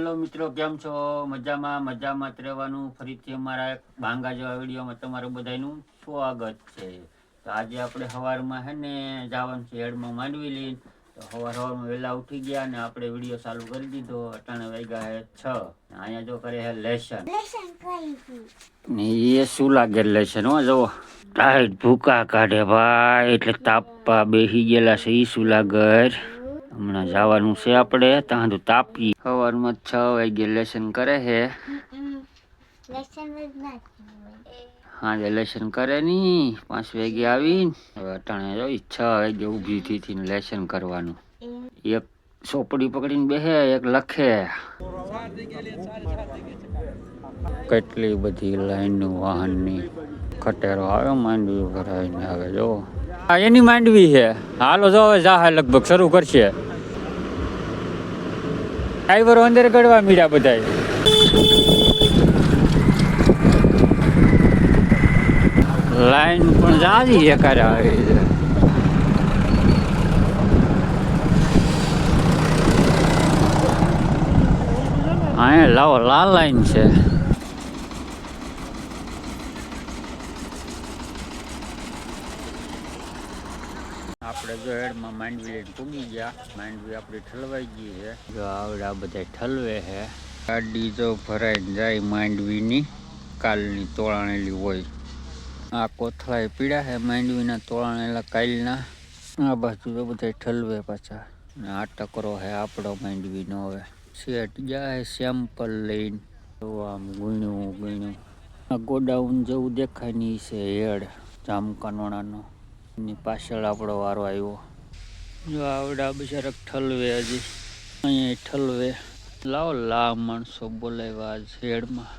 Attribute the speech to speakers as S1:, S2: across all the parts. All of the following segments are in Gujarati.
S1: હેલો મિત્રો, કેમ છો? મજામાં જ રહેવાનું. ફરીથી અમારા એક ભાંગા જેવા વિડીયોમાં તમારું બધાનું સ્વાગત છે. તો આજે આપણે સવારમાં છે ને જવાનું છે હેડમાં માંડવી લઈને. તો સવારમાં વહેલા ઉઠી ગયા અને આપણે વિડીયો ચાલુ કરી દીધો. અટાણે વાગ્યા છે 6. અહીંયા જો કરે છે લેસન ને એ શું લાગે લેસન હો જો ટાઈટ ભૂકા કાઢે ભાઈ, એટલે તાપવા બેસી ગયેલા છે. ઈ શું લાગે હમણાં જવાનું છે આપણે ત્યાં તો તાપી. સવારમાં 6 વાગે લેસન કરે છે. હા લેસન કરે ની 5 વાગે આવીને હવે અટાણે જોઈ 6 વાગે ઊભી થી લેસન કરવાનું. એક ચોપડી પકડીને બેસે, એક લખે. કેટલી બધી લાઈન વાહનની ખટેરો આવે માંડવી ભરાઈને આવે જો. હા એની માંડવી છે. હાલો જો હવે જાહે લગભગ શરૂ કરશે. ડ્રાઈવરો અંદર ગળવા મીડ્યા બધા. લાઈન પણ જાજી એકારે આવી છે. હા લાવો લાલ લાઈન છે. આપણે જો હેડમાં માંડવી લઈને પૂગી ગયા. માંડવી આપણી ઠલવાઈ ગઈ છે. જો આવડા બધા ઠલવે છે. ગાડી જો ભરાઈને જાય માંડવીની, કાલની તોળાણેલી હોય. આ કોથળાએ પીડા છે માંડવીના તોળાણેલા કાલના. આ બાજુ તો બધા ઠલવે પાછા. આ ટકરો છે આપણો માંડવીનો. હવે શેઠ જાય સેમ્પલ લઈને. તો આમ ગુણ્યું આ ગોડાઉન જેવું દેખાય ની છે હેડ જામકનોડાનો. એની પાછળ આપણો વારો આવ્યો. જો આવડા બિચારા ઠલવે હજી અહીંયા ઠલવે. લાવો લા માણસો બોલાવ્યા આજ હેડમાં.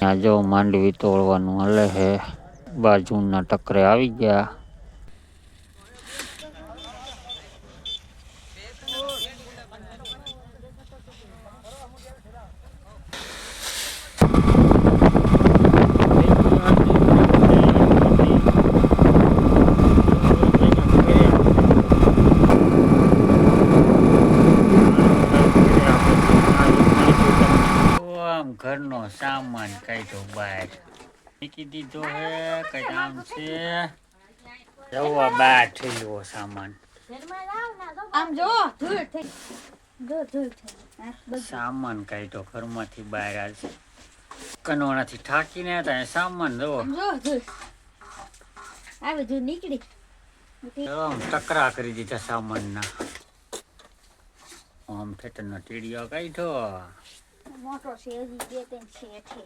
S1: આ જો માંડવી તોડવાનું હલે છે. બાજુના ટકરે આવી ગયા. ઘરનો સામાન કાઢ્યો બહાર મૂકી દીધો હે. કઈ કામ છે જવા બહાર થયેલો સામાન. સામાન કાઢ્યો ઘરમાંથી બહાર. આજ કનોડાથી થાકીને હતા. સામાન જવો
S2: નીકળી
S1: ટકરા કરી દીધા સામાનના. આમ થેટરનો ટીડીઓ કાઢ્યો.
S2: મોટો છે હજી 2-3 છે.